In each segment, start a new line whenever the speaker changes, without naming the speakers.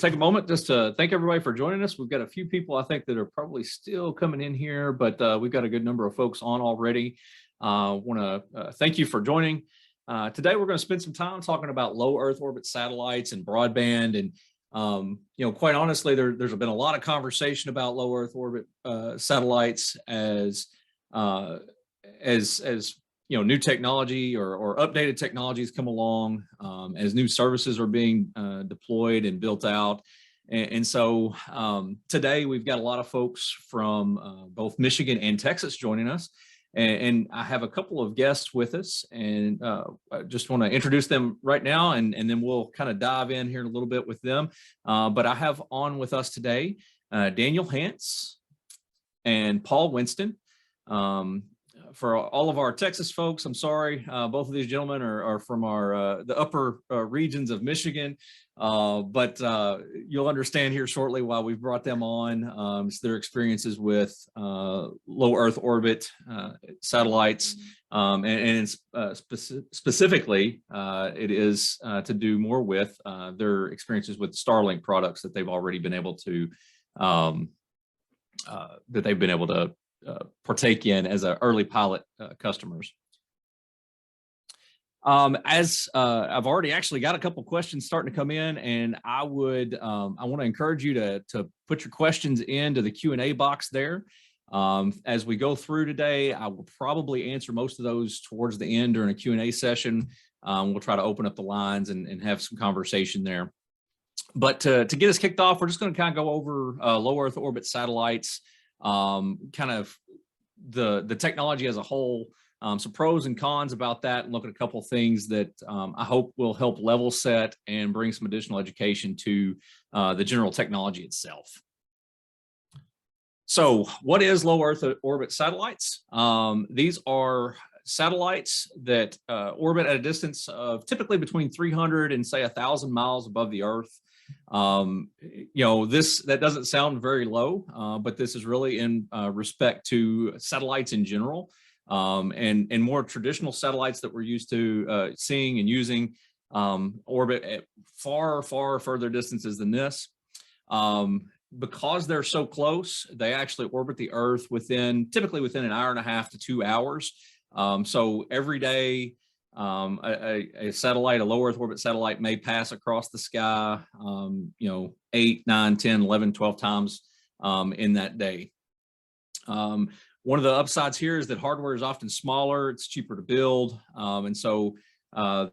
take a moment just to thank everybody for joining us. We've got a few people I think that are probably still coming in here, but we've got a good number of folks on already. Want to thank you for joining. Today, we're going to spend some time talking about low Earth orbit satellites and broadband. And, quite honestly, there's been a lot of conversation about low Earth orbit satellites as new technology or updated technologies come along, as new services are being deployed and built out. And so today we've got a lot of folks from both Michigan and Texas joining us. And I have a couple of guests with us, and I just want to introduce them right now, and then we'll kind of dive in here in a little bit with them. But I have on with us today Daniel Hance and Paul Winston. For all of our Texas folks, I'm sorry, both of these gentlemen are from the upper regions of Michigan, but you'll understand here shortly why we've brought them on. It's their experiences with low Earth orbit satellites, and specifically, it is to do more with their experiences with Starlink products that they've already been able to partake in as early pilot customers. As I've already actually got a couple questions starting to come in, and I want to encourage you to put your questions into the Q&A box there. As we go through today, I will probably answer most of those towards the end during a Q&A session. We'll try to open up the lines and have some conversation there. But to get us kicked off, we're just going to kind of go over low Earth orbit satellites, kind of the technology as a whole, some pros and cons about that, and look at a couple of things that I hope will help level set and bring some additional education to the general technology itself. So what is low Earth orbit satellites? These are satellites that orbit at a distance of typically between 300 and say 1,000 miles above the Earth. That doesn't sound very low, but this is really in respect to satellites in general, and more traditional satellites that we're used to seeing and using orbit at far further distances than this. Because they're so close, they actually orbit the Earth typically within an hour and a half to 2 hours. So every day, a satellite, a low Earth orbit satellite, may pass across the sky, 8, 9, 10, 11, 12 times in that day. One of the upsides here is that hardware is often smaller, it's cheaper to build, and so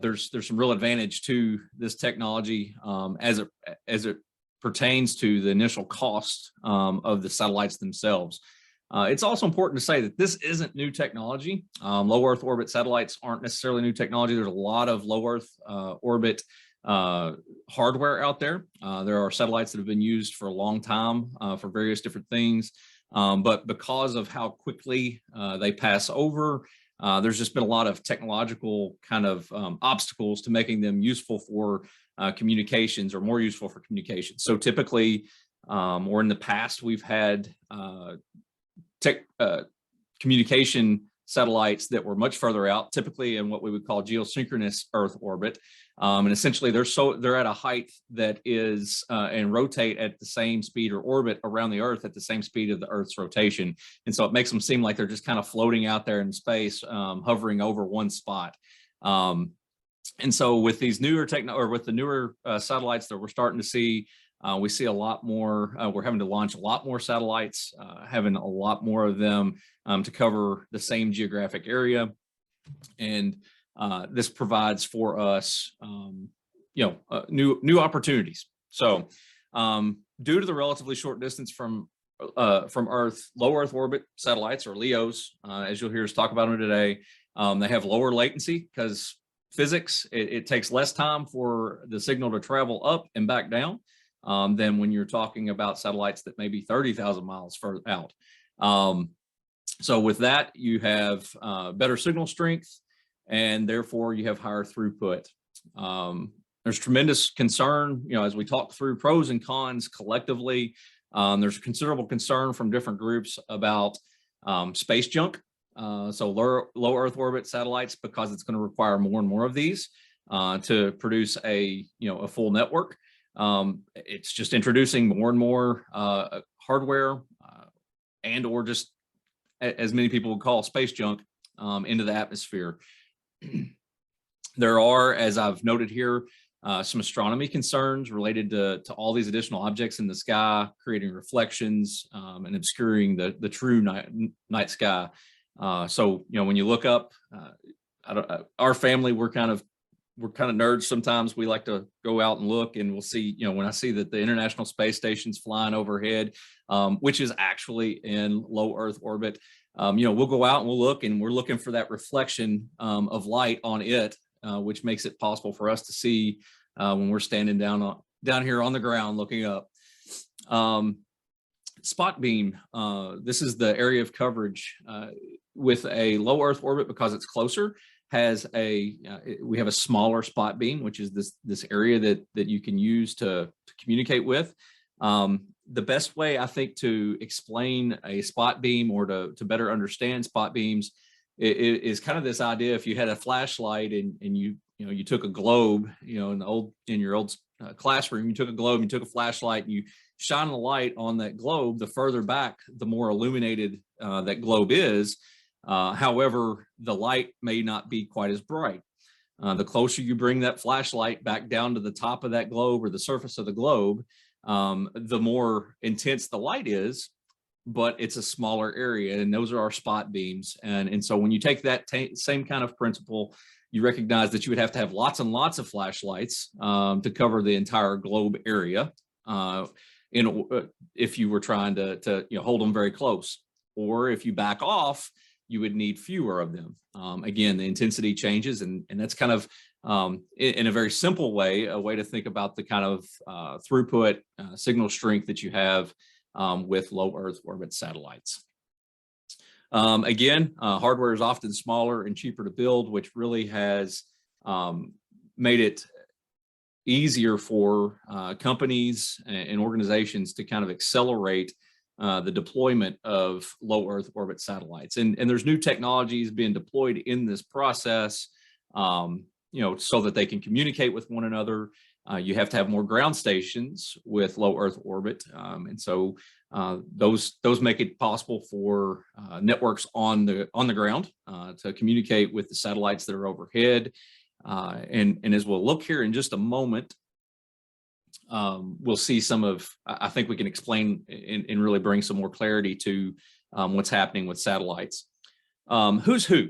there's some real advantage to this technology as it pertains to the initial cost of the satellites themselves. It's also important to say that this isn't new technology. Low Earth orbit satellites aren't necessarily new technology. There's a lot of low Earth orbit hardware out there. There are satellites that have been used for a long time for various different things. But because of how quickly they pass over, there's just been a lot of technological kind of obstacles to making them useful for communications, or more useful for communications. So typically, or in the past, we've had communication satellites that were much further out, typically in what we would call geosynchronous Earth orbit, and essentially they're at a height that is and rotate at the same speed, or orbit around the Earth at the same speed of the Earth's rotation, and so it makes them seem like they're just kind of floating out there in space, hovering over one spot. And so with these newer satellites that we're starting to see, we see a lot more. We're having to launch a lot more satellites, having a lot more of them to cover the same geographic area, and this provides for us, new opportunities. So, due to the relatively short distance from Earth, low Earth orbit satellites, or LEOs, as you'll hear us talk about them today, they have lower latency because physics. It takes less time for the signal to travel up and back down than when you're talking about satellites that may be 30,000 miles further out. So with that, you have better signal strength, and therefore you have higher throughput. There's tremendous concern, as we talk through pros and cons collectively. There's considerable concern from different groups about space junk. So low Earth orbit satellites, because it's going to require more and more of these to produce a full network. It's just introducing more and more hardware and or just as many people would call space junk into the atmosphere. There are, as I've noted here, some astronomy concerns related to all these additional objects in the sky, creating reflections and obscuring the true night sky. So, when you look up, our family, we're kind of nerds sometimes. We like to go out and look, and we'll see, when I see that the International Space Station's flying overhead, which is actually in low Earth orbit, we'll go out and we'll look, and we're looking for that reflection of light on it, which makes it possible for us to see when we're standing down here on the ground looking up. Spot beam, this is the area of coverage with a low Earth orbit, because it's closer, we have a smaller spot beam, which is this area that you can use to communicate with. The best way, I think, to explain a spot beam or to better understand spot beams is kind of this idea: if you had a flashlight and you took a globe, in your old classroom, you took a globe, you took a flashlight, and you shine the light on that globe, the further back, the more illuminated that globe is. However, the light may not be quite as bright. The closer you bring that flashlight back down to the top of that globe or the surface of the globe, the more intense the light is, but it's a smaller area, and those are our spot beams. And so when you take that same kind of principle, you recognize that you would have to have lots and lots of flashlights to cover the entire globe area if you were trying to hold them very close. Or if you back off, you would need fewer of them. Again, the intensity changes, and that's kind of, in a very simple way, a way to think about the kind of throughput, signal strength that you have with low Earth orbit satellites. Again, hardware is often smaller and cheaper to build, which really has made it easier for companies and organizations to kind of accelerate the deployment of low Earth orbit satellites. And there's new technologies being deployed in this process, so that they can communicate with one another. You have to have more ground stations with low Earth orbit. And so those make it possible for networks on the ground to communicate with the satellites that are overhead. And as we'll look here in just a moment, we'll see I think we can explain and really bring some more clarity to what's happening with satellites. Who's who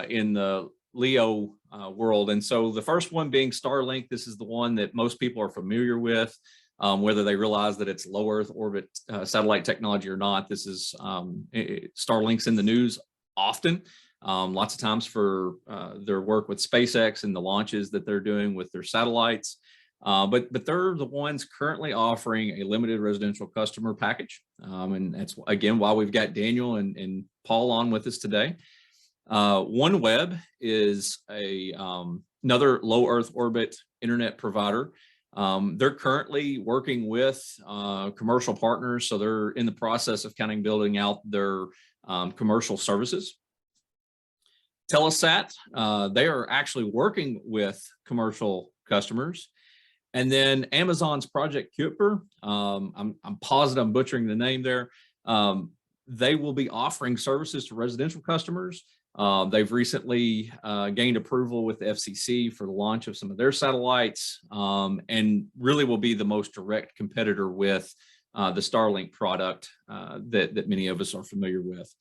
in the LEO world? And so the first one being Starlink. This is the one that most people are familiar with, whether they realize that it's low Earth orbit satellite technology or not. This is Starlink's in the news often, lots of times for their work with SpaceX and the launches that they're doing with their satellites. But they're the ones currently offering a limited residential customer package. And that's, again, why we've got Daniel and Paul on with us today. OneWeb is another low Earth orbit internet provider. They're currently working with commercial partners, so they're in the process of kind of building out their commercial services. Telesat, they are actually working with commercial customers. And then Amazon's Project Kuiper, I'm positive I'm butchering the name there. They will be offering services to residential customers. They've recently gained approval with the FCC for the launch of some of their satellites, and really will be the most direct competitor with the Starlink product that many of us are familiar with.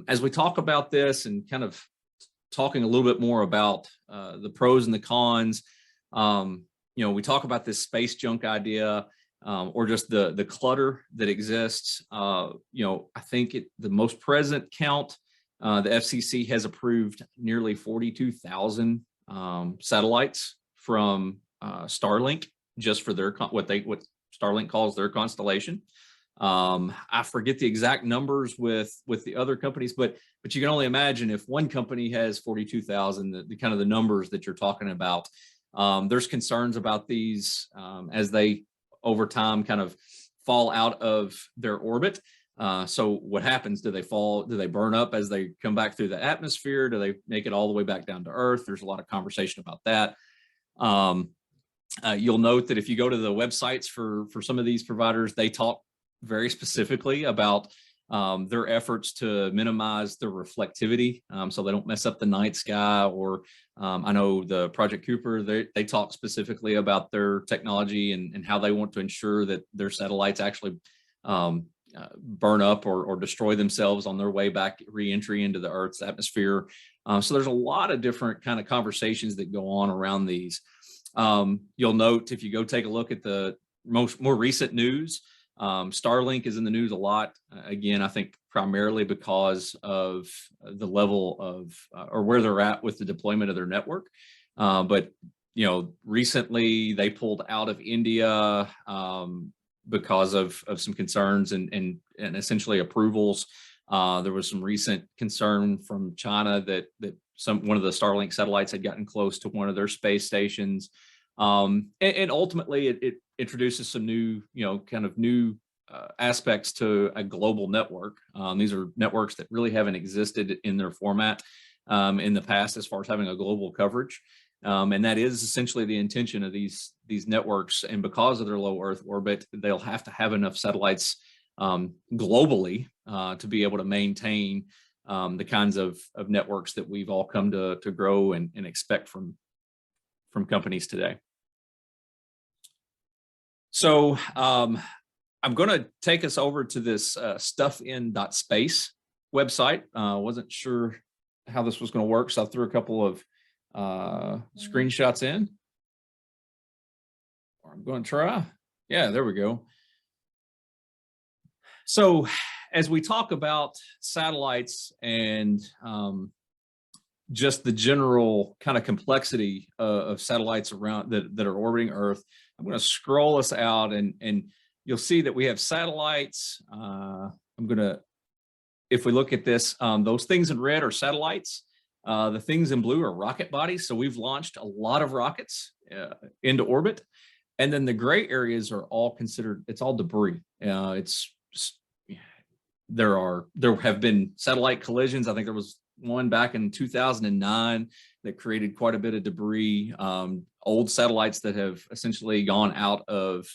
As we talk about this and kind of talking a little bit more about the pros and the cons, we talk about this space junk idea, or just the clutter that exists. I think the most present count, the FCC has approved nearly 42,000 satellites from Starlink, just for their what Starlink calls their constellation. I forget the exact numbers with the other companies, but you can only imagine if one company has 42,000, the kind of the numbers that you're talking about. There's concerns about these as they over time kind of fall out of their orbit. So what happens? Do they fall? Do they burn up as they come back through the atmosphere? Do they make it all the way back down to Earth? There's a lot of conversation about that. You'll note that if you go to the websites for some of these providers, they talk very specifically about their efforts to minimize their reflectivity, so they don't mess up the night sky. Or I know the Project Cooper, they talk specifically about their technology and how they want to ensure that their satellites actually burn up or destroy themselves on their way back, re-entry into the Earth's atmosphere. So there's a lot of different kind of conversations that go on around these. You'll note if you go take a look at the more recent news, Starlink is in the news a lot. Again, I think primarily because of the level of or where they're at with the deployment of their network. But recently they pulled out of India because of some concerns and essentially approvals. There was some recent concern from China that one of the Starlink satellites had gotten close to one of their space stations. And ultimately it introduces some new, kind of new aspects to a global network. These are networks that really haven't existed in their format in the past as far as having a global coverage. And that is essentially the intention of these networks. And because of their low Earth orbit, they'll have to have enough satellites globally to be able to maintain the kinds of networks that we've all come to grow and expect from companies today. So I'm going to take us over to this stuffin.space website. Wasn't sure how this was going to work, so I threw a couple of screenshots in. I'm going to try. Yeah, there we go. So as we talk about satellites and just the general kind of complexity of satellites around that are orbiting Earth, I'm going to scroll us out and you'll see that we have satellites. If we look at this, those things in red are satellites. The things in blue are rocket bodies. So we've launched a lot of rockets into orbit. And then the gray areas are all considered, it's all debris. There have been satellite collisions. I think there was one back in 2009 that created quite a bit of debris. Old satellites that have essentially gone out of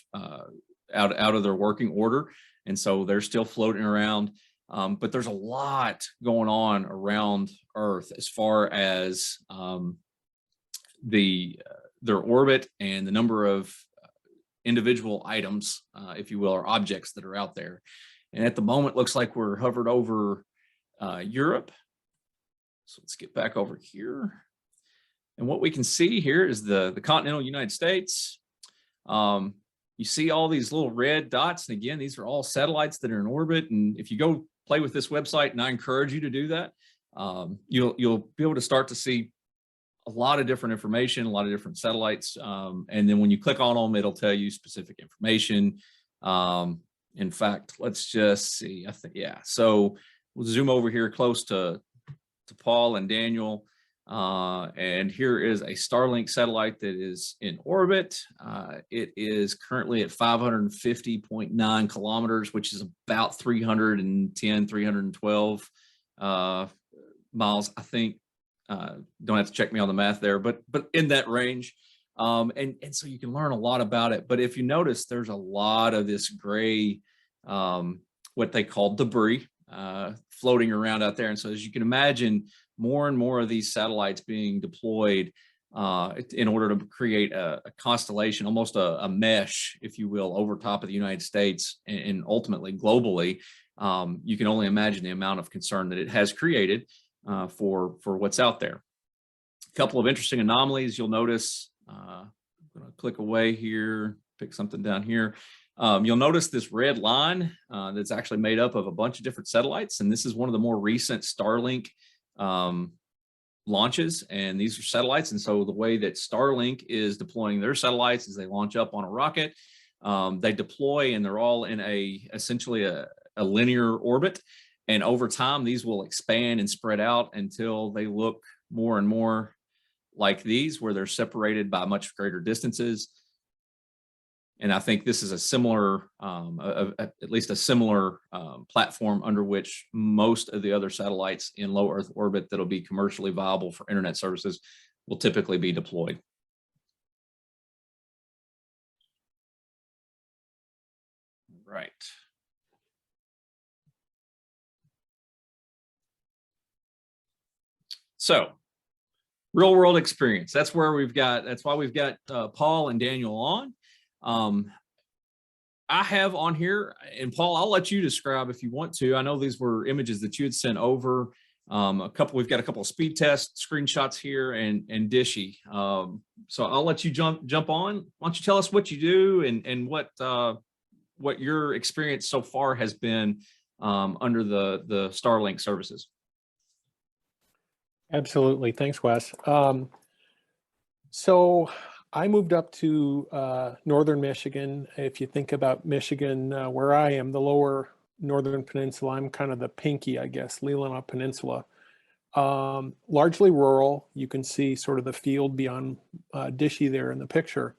their working order, and so they're still floating around. But there's a lot going on around Earth as far as their orbit and the number of individual items, if you will, or objects that are out there. And at the moment, looks like we're hovered over Europe. So let's get back over here. And what we can see here is the continental United States. You see all these little red dots. And again, these are all satellites that are in orbit. And if you go play with this website, and I encourage you to do that, you'll be able to start to see a lot of different information, a lot of different satellites. And then when you click on them, it'll tell you specific information. In fact, let's just see. I think, yeah. So we'll zoom over here close to Paul and Daniel. And here is a Starlink satellite that is in orbit. It is currently at 550.9 kilometers, which is about 310, 312 miles, I think. Don't have to check me on the math there, but in that range. And so you can learn a lot about it. But if you notice, there's a lot of this gray, what they call debris, floating around out there. And so as you can imagine, more and more of these satellites being deployed in order to create a constellation, almost a mesh, if you will, over top of the United States and ultimately globally. You can only imagine the amount of concern that it has created for what's out there. A couple of interesting anomalies you'll notice. I'm going to click away here, pick something down here. You'll notice this red line that's actually made up of a bunch of different satellites. And this is one of the more recent Starlink launches. And these are satellites. And so the way that Starlink is deploying their satellites is they launch up on a rocket. They deploy and they're all in essentially a linear orbit. And over time, these will expand and spread out until they look more and more like these, where they're separated by much greater distances. And I think this is a similar, at least a similar platform under which most of the other satellites in low Earth orbit that'll be commercially viable for internet services will typically be deployed. right. So real world experience. That's why we've got Paul and Daniel on. I have on here, and Paul, I'll let you describe if you want to. I know these were images that you had sent over. We've got a couple of speed test screenshots here and Dishy. So I'll let you jump on. Why don't you tell us what you do and what your experience so far has been under the Starlink services.
Absolutely. Thanks, Wes. So I moved up to northern Michigan. If you think about Michigan, where I am, the lower northern peninsula, I'm kind of the pinky, I guess, Leelanau Peninsula. Largely rural. You can see sort of the field beyond Dishy there in the picture.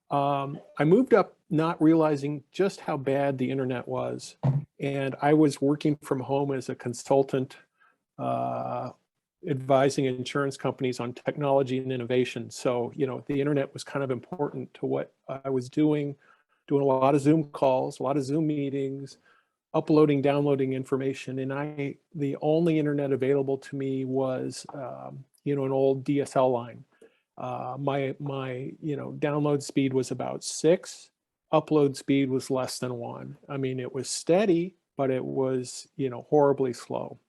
I moved up not realizing just how bad the internet was. And I was working from home as a consultant, advising insurance companies on technology and innovation. So, the internet was kind of important to what I was doing a lot of Zoom calls, a lot of Zoom meetings, uploading, downloading information. And the only internet available to me was, an old DSL line. My download speed was about 6, upload speed was less than 1. I mean, it was steady, but it was, horribly slow.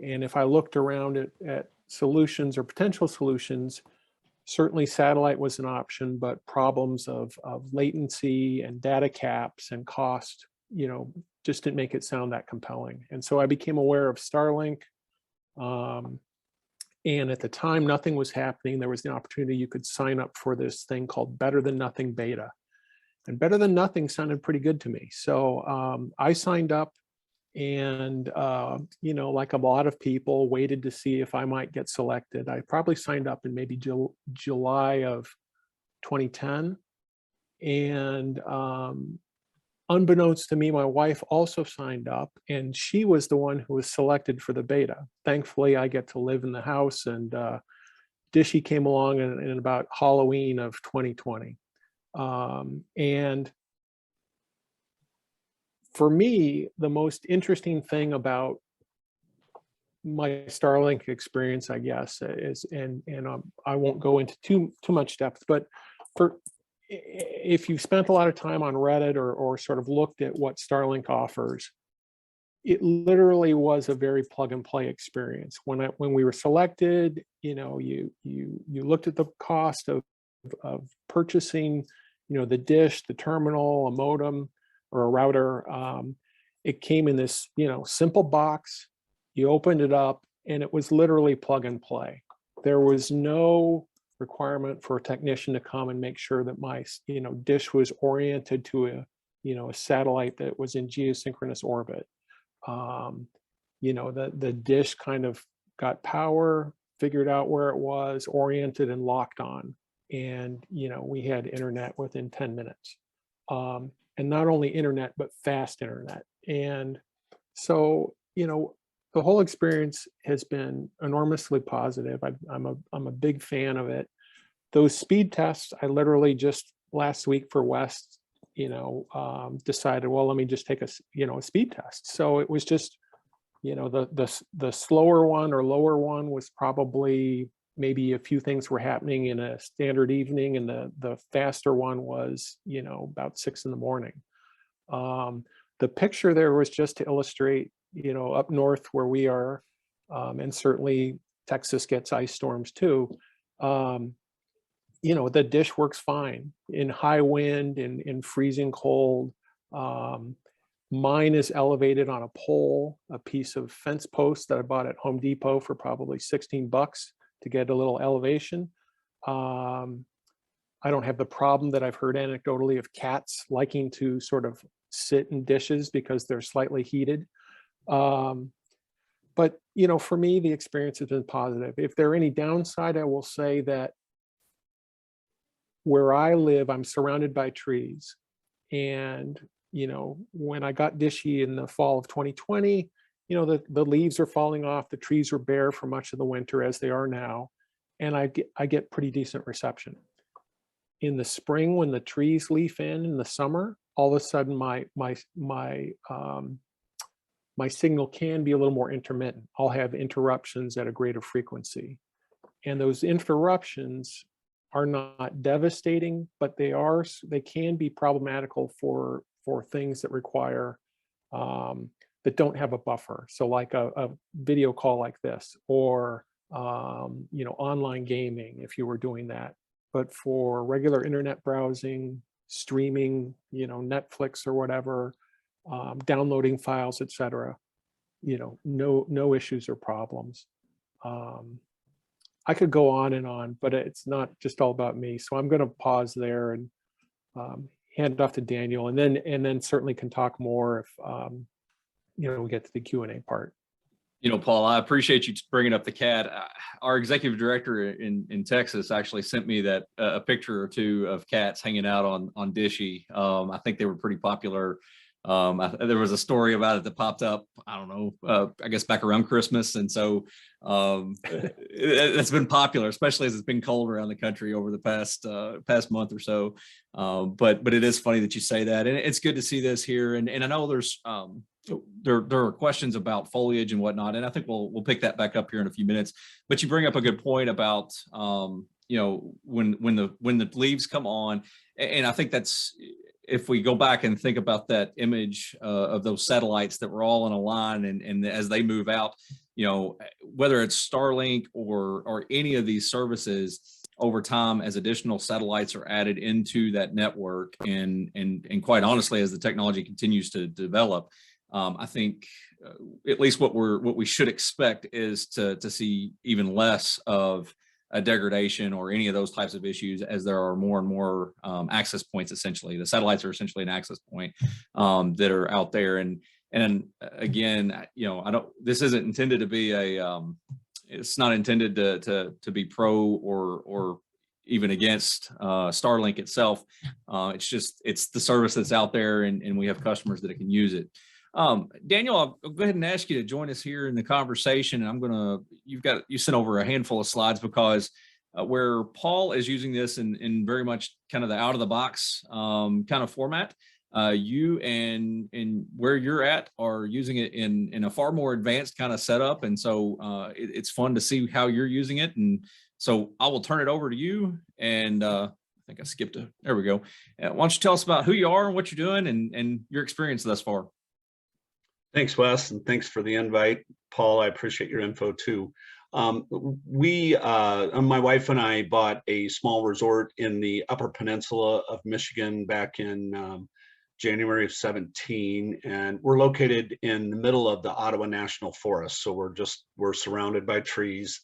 And if I looked around at solutions or potential solutions, certainly satellite was an option, but problems of latency and data caps and cost, just didn't make it sound that compelling. And so I became aware of Starlink. And at the time, nothing was happening. There was the opportunity you could sign up for this thing called Better Than Nothing Beta. And Better Than Nothing sounded pretty good to me. So I signed up. And, like a lot of people, waited to see if I might get selected. I probably signed up in maybe July of 2010. And unbeknownst to me, my wife also signed up, and she was the one who was selected for the beta. Thankfully, I get to live in the house, and Dishy came along in about Halloween of 2020. And for me, the most interesting thing about my Starlink experience, I guess, is, and I won't go into too much depth, but if you've spent a lot of time on Reddit or sort of looked at what Starlink offers, it literally was a very plug and play experience. When we were selected, you looked at the cost of purchasing, the dish, the terminal, a modem, or a router. It came in this, simple box. You opened it up, and it was literally plug and play. There was no requirement for a technician to come and make sure that my, dish was oriented to a satellite that was in geosynchronous orbit. The dish kind of got power, figured out where it was, oriented, and locked on. And, we had internet within 10 minutes. And not only internet, but fast internet. And so, the whole experience has been enormously positive. I'm a big fan of it. Those speed tests, I literally just last week for West, decided, well, let me just take a speed test. So it was just, the slower one or lower one was probably maybe a few things were happening in a standard evening, and the faster one was, about 6 in the morning. The picture there was just to illustrate, up north where we are, and certainly Texas gets ice storms too. The dish works fine in high wind, in freezing cold. Mine is elevated on a pole, a piece of fence post that I bought at Home Depot for probably $16 to get a little elevation. I don't have the problem that I've heard anecdotally of cats liking to sort of sit in dishes because they're slightly heated. But, for me, the experience has been positive. If there are any downside, I will say that where I live, I'm surrounded by trees. And, when I got Dishy in the fall of 2020, the leaves are falling off, the trees were bare for much of the winter, as they are now. And I get pretty decent reception. In the spring, when the trees leaf in the summer, all of a sudden my signal can be a little more intermittent. I'll have interruptions at a greater frequency. And those interruptions are not devastating, but they can be problematical for things that require that don't have a buffer. So like a video call like this, or online gaming if you were doing that. But for regular internet browsing, streaming, Netflix or whatever, downloading files, etc., no issues or problems. I could go on and on, but it's not just all about me. So I'm going to pause there and hand it off to Daniel, and then certainly can talk more if we get to the Q&A part.
Paul, I appreciate you bringing up the cat. Our executive director in Texas actually sent me that a picture or two of cats hanging out on Dishy. I think they were pretty popular. There was a story about it that popped up, I don't know, I guess back around Christmas. And so it's been popular, especially as it's been cold around the country over the past month or so. But it is funny that you say that. And it's good to see this here. And I know there are questions about foliage and whatnot, and I think we'll pick that back up here in a few minutes. But you bring up a good point about when the leaves come on, and I think that's, if we go back and think about that image of those satellites that were all in a line, and as they move out, whether it's Starlink or any of these services, over time, as additional satellites are added into that network, and quite honestly, as the technology continues to develop, I think at least what we should expect is to see even less of a degradation or any of those types of issues, as there are more and more access points. Essentially, the satellites are essentially an access point that are out there. And again, this isn't intended to be it's not intended to be pro or even against Starlink itself. It's the service that's out there, and we have customers that can use it. Daniel, I'll go ahead and ask you to join us here in the conversation. And you sent over a handful of slides, because where Paul is using this in very much kind of the out of the box kind of format, you and where you're at are using it in a far more advanced kind of setup. And so it's fun to see how you're using it. And so I will turn it over to you. And I think I skipped there we go. Why don't you tell us about who you are and what you're doing and your experience thus far?
Thanks, Wes, and thanks for the invite. Paul, I appreciate your info too. My wife and I bought a small resort in the Upper Peninsula of Michigan back in January of 17, and we're located in the middle of the Ottawa National Forest, so we're surrounded by trees.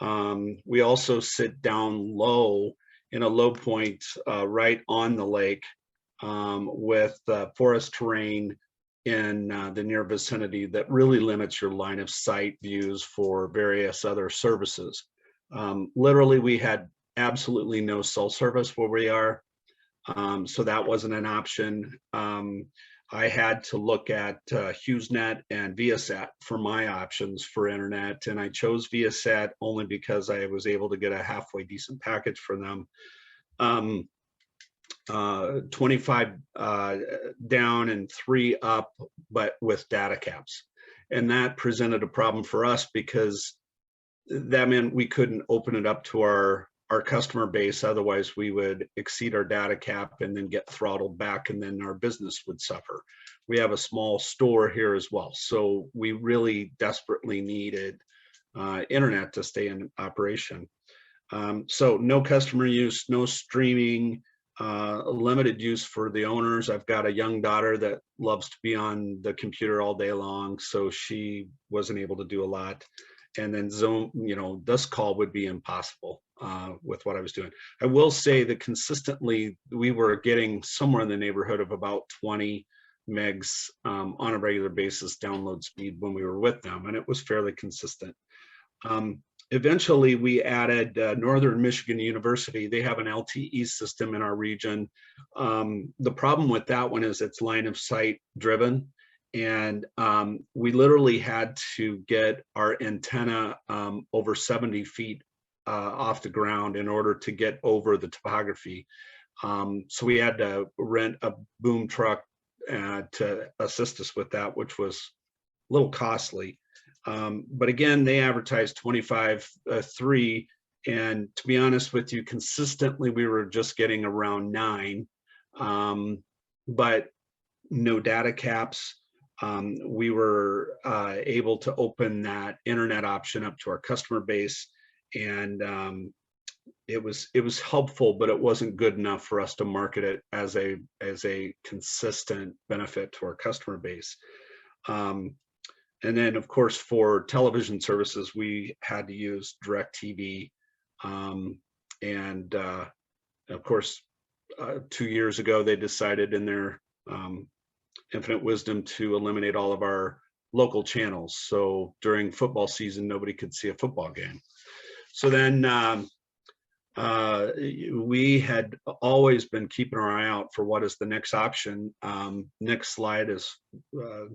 We also sit down low in a low point right on the lake with forest terrain in the near vicinity that really limits your line of sight views for various other services. Literally, we had absolutely no cell service where we are, so that wasn't an option. I had to look at HughesNet and Viasat for my options for internet, and I chose Viasat only because I was able to get a halfway decent package for them. 25 down and 3 up, but with data caps. And that presented a problem for us, because that meant we couldn't open it up to our customer base. Otherwise, we would exceed our data cap and then get throttled back, and then our business would suffer. We have a small store here as well, so we really desperately needed internet to stay in operation. So no customer use, no streaming, limited use for the owners. I've got a young daughter that loves to be on the computer all day long, so she wasn't able to do a lot. And then Zoom, this call would be impossible with what I was doing. I will say that consistently we were getting somewhere in the neighborhood of about 20 megs on a regular basis download speed when we were with them, and it was fairly consistent. Eventually, we added Northern Michigan University. They have an LTE system in our region. The problem with that one is it's line of sight driven. And we literally had to get our antenna over 70 feet off the ground in order to get over the topography. So we had to rent a boom truck to assist us with that, which was a little costly. But again, they advertised 25.3, and to be honest with you, consistently we were just getting around 9, but no data caps. We were able to open that internet option up to our customer base, and it was helpful, but it wasn't good enough for us to market it as a consistent benefit to our customer base. And then, of course, for television services, we had to use DirecTV, and of course, 2 years ago they decided in their infinite wisdom to eliminate all of our local channels. So during football season, nobody could see a football game. So then we had always been keeping our eye out for what is the next option. Next slide is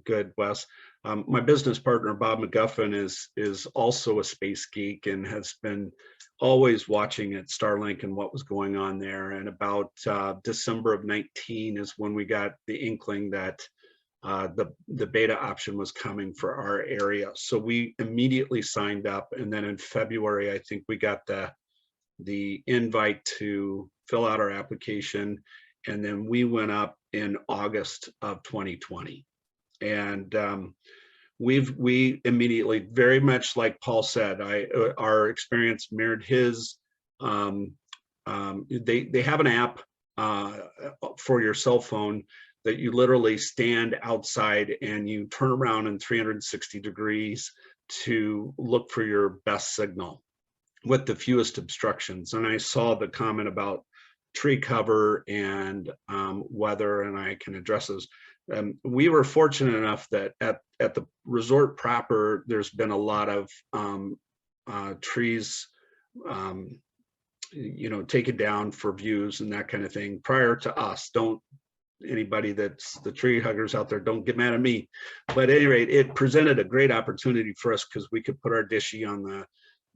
good, Wes. My business partner, Bob McGuffin, is also a space geek and has been always watching at Starlink and what was going on there. And about December of 19 is when we got the inkling that the beta option was coming for our area. So we immediately signed up. And then in February, I think we got the invite to fill out our application. And then we went up in August of 2020. And we immediately, very much like Paul said, our experience mirrored his. They have an app for your cell phone that you literally stand outside and you turn around in 360 degrees to look for your best signal with the fewest obstructions. And I saw the comment about tree cover and weather, and I can address those. We were fortunate enough that at the resort proper, there's been a lot of trees, taken down for views and that kind of thing prior to us. Don't anybody that's the tree huggers out there, don't get mad at me. But at any rate, it presented a great opportunity for us because we could put our dishy on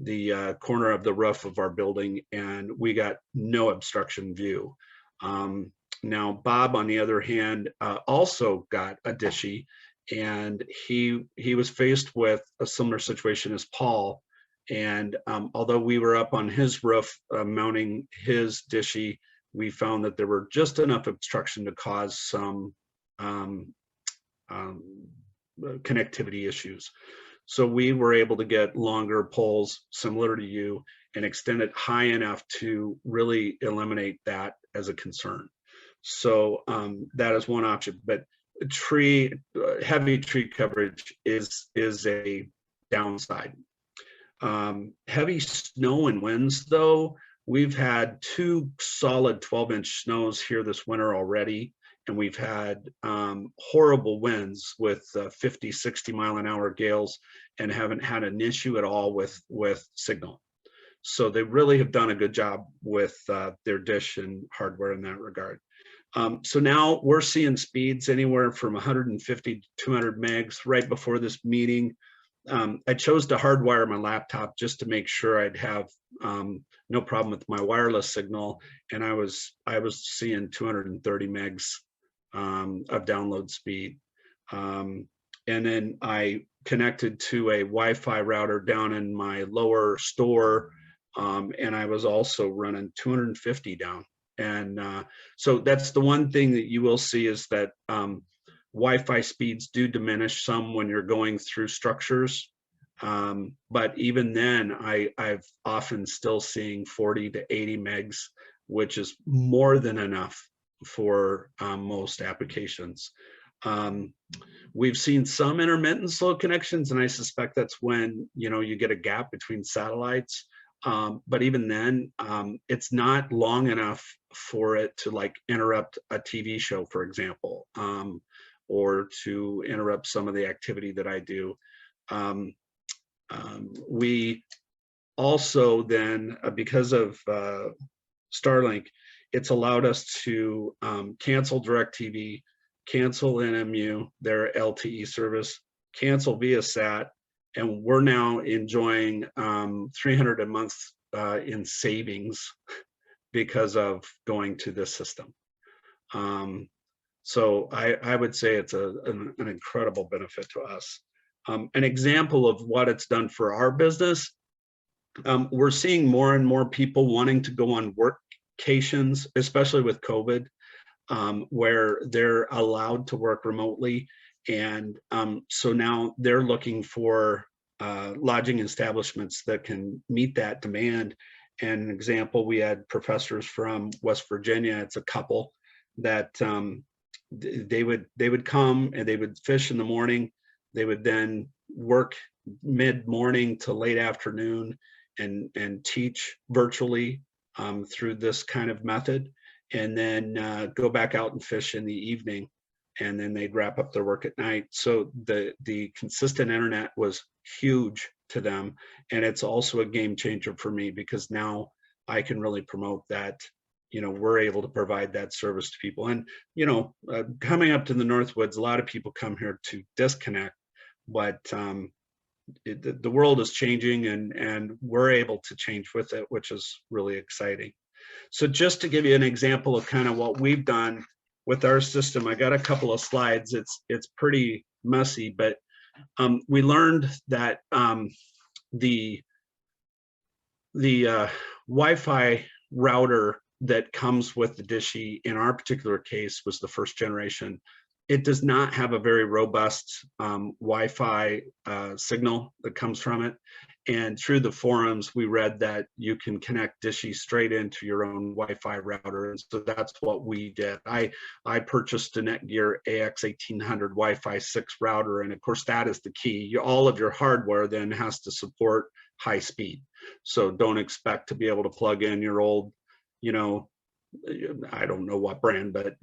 the corner of the roof of our building, and we got no obstruction view. Now, Bob, on the other hand, also got a dishy, and he was faced with a similar situation as Paul. And although we were up on his roof mounting his dishy, we found that there were just enough obstruction to cause some connectivity issues. So we were able to get longer poles similar to you and extend it high enough to really eliminate that as a concern. So that is one option, but heavy tree coverage is a downside. Heavy snow and winds, though, we've had 2 solid 12-inch snows here this winter already, and we've had horrible winds with 50, 60 mile an hour gales and haven't had an issue at all with signal. So they really have done a good job with their dish and hardware in that regard. So now we're seeing speeds anywhere from 150 to 200 megs. Right before this meeting, I chose to hardwire my laptop just to make sure I'd have no problem with my wireless signal, and I was seeing 230 megs of download speed. And then I connected to a Wi-Fi router down in my lower store, and I was also running 250 down. And so that's the one thing that you will see is that Wi-Fi speeds do diminish some when you're going through structures. But even then, I've often still seeing 40 to 80 megs, which is more than enough for most applications. We've seen some intermittent slow connections, and I suspect that's when you get a gap between satellites. But even then, it's not long enough for it to like interrupt a TV show, for example, or to interrupt some of the activity that I do. We also then, because of Starlink, it's allowed us to cancel DirecTV, cancel NMU, their LTE service, cancel Viasat, and we're now enjoying $300 a month in savings because of going to this system. So I would say it's an incredible benefit to us. An example of what it's done for our business, we're seeing more and more people wanting to go on workcations, especially with COVID, where they're allowed to work remotely. And so now they're looking for lodging establishments that can meet that demand. And an example, we had professors from West Virginia, it's a couple that they would come and they would fish in the morning. They would then work mid-morning to late afternoon and teach virtually through this kind of method, and then go back out and fish in the evening, and then they'd wrap up their work at night. So the consistent internet was huge to them, and it's also a game changer for me because now I can really promote that. We're able to provide that service to people. And coming up to the Northwoods, a lot of people come here to disconnect, but the world is changing, and we're able to change with it, which is really exciting. So just to give you an example of kind of what we've done with our system, I got a couple of slides. It's pretty messy, but we learned that the Wi-Fi router that comes with the Dishy in our particular case was the first generation. It does not have a very robust Wi-Fi signal that comes from it. And through the forums, we read that you can connect Dishy straight into your own Wi-Fi router. And so that's what we did. I purchased a Netgear AX1800 Wi-Fi 6 router. And of course, that is the key. All of your hardware then has to support high speed. So don't expect to be able to plug in your old, I don't know what brand, but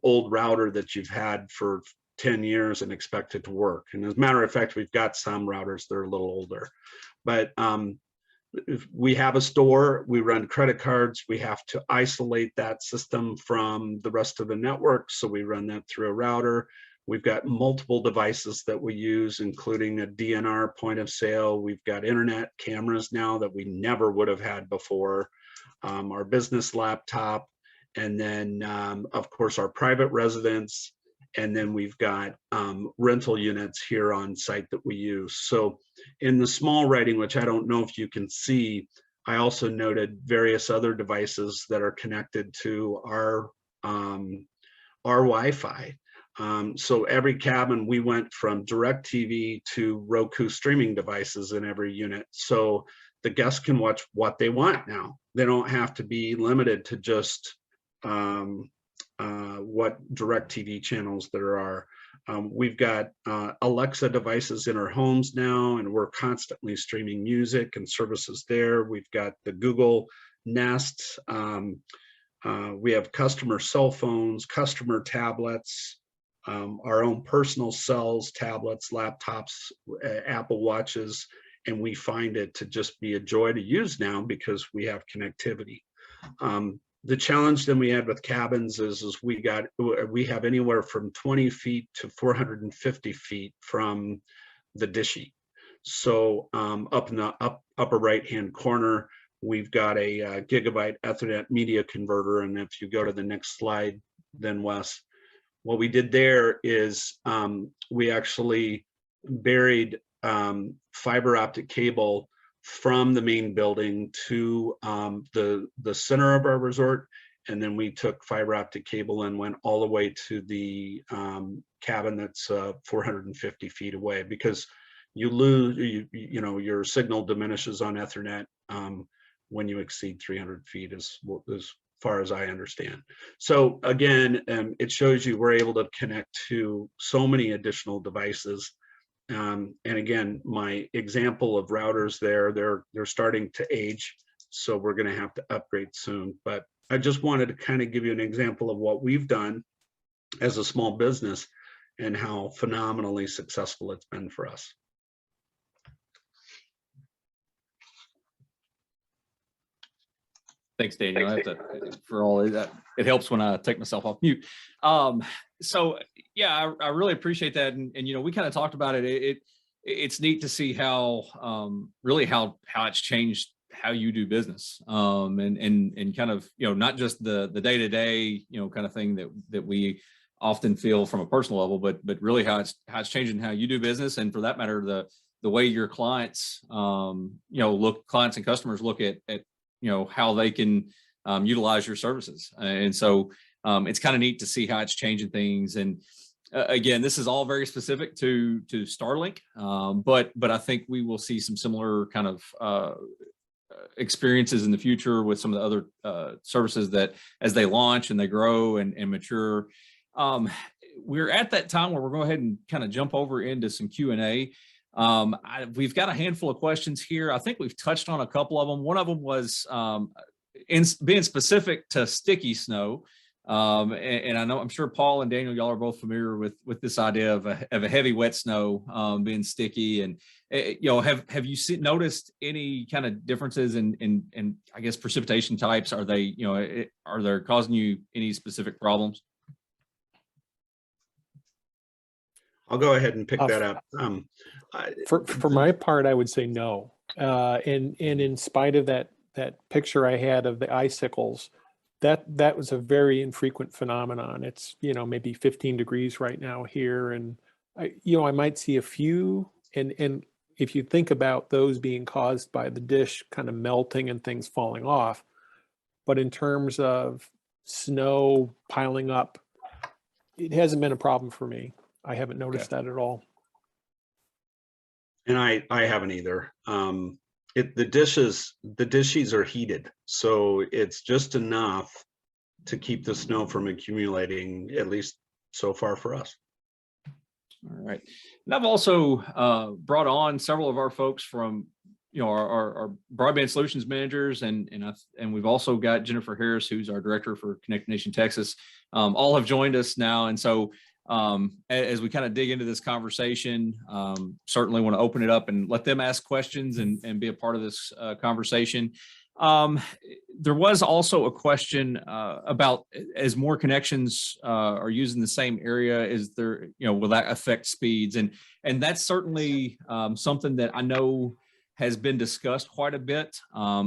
old router that you've had for 10 years and expect it to work. And as a matter of fact, we've got some routers that are a little older, but if we have a store, we run credit cards, we have to isolate that system from the rest of the network. So we run that through a router. We've got multiple devices that we use, including a DNR point of sale. We've got internet cameras now that we never would have had before. Our business laptop, and then of course our private residence, and then we've got rental units here on site that we use. So in the small writing, which I don't know if you can see, I also noted various other devices that are connected to our Wi-Fi. So every cabin, we went from DirecTV to Roku streaming devices in every unit. So the guests can watch what they want now. They don't have to be limited to just what DirecTV channels there are. We've got Alexa devices in our homes now, and we're constantly streaming music and services there. We've got the Google Nest. We have customer cell phones, customer tablets, our own personal cells, tablets, laptops, Apple Watches, and we find it to just be a joy to use now because we have connectivity. The challenge that we had with cabins is we have anywhere from 20 feet to 450 feet from the Dishy. So up in the upper right-hand corner, we've got a gigabit Ethernet media converter. And if you go to the next slide, then Wes, what we did there is we actually buried fiber optic cable from the main building to the center of our resort, and then we took fiber optic cable and went all the way to the cabin that's 450 feet away, because you lose, your signal diminishes on Ethernet when you exceed 300 feet, as far as I understand. So again, it shows you we're able to connect to so many additional devices. And again, my example of routers there, they're starting to age, so we're going to have to upgrade soon. But I just wanted to kind of give you an example of what we've done as a small business and how phenomenally successful it's been for us.
Thanks, Daniel. For all of that, it helps when I take myself off mute. So yeah, I really appreciate that, and we kind of talked about it. It's neat to see how really how it's changed how you do business, and kind of, not just the day-to-day, kind of thing that we often feel from a personal level, but really how it's changing how you do business, and for that matter, the way your clients, clients and customers look at how they can utilize your services. And so it's kind of neat to see how it's changing things. And again, this is all very specific to Starlink, but I think we will see some similar kind of experiences in the future with some of the other services that, as they launch and they grow and mature. We're at that time where we're going to go ahead and kind of jump over into some Q&A. We've got a handful of questions here. I think we've touched on a couple of them. One of them was being specific to sticky snow. And I'm sure Paul and Daniel, y'all are both familiar with this idea of a heavy wet snow being sticky. And have you noticed any kind of differences in I guess precipitation types? Are they are they causing you any specific problems?
I'll go ahead and pick that up.
For my part, I would say no. And in spite of that picture I had of the icicles, that was a very infrequent phenomenon. It's maybe 15 degrees right now here, and I might see a few. And if you think about those being caused by the dish kind of melting and things falling off, but in terms of snow piling up, it hasn't been a problem for me. I haven't noticed that at all.
And I haven't either. The dishes are heated, so it's just enough to keep the snow from accumulating, at least so far for us.
All right. And I've also brought on several of our folks from our broadband solutions managers, and we've also got Jennifer Harris, who's our director for Connect Nation Texas. All have joined us now, and so as we kind of dig into this conversation, certainly want to open it up and let them ask questions and be a part of this conversation. There was also a question about, as more connections are using the same area, is there, will that affect speeds? And that's certainly something that I know has been discussed quite a bit.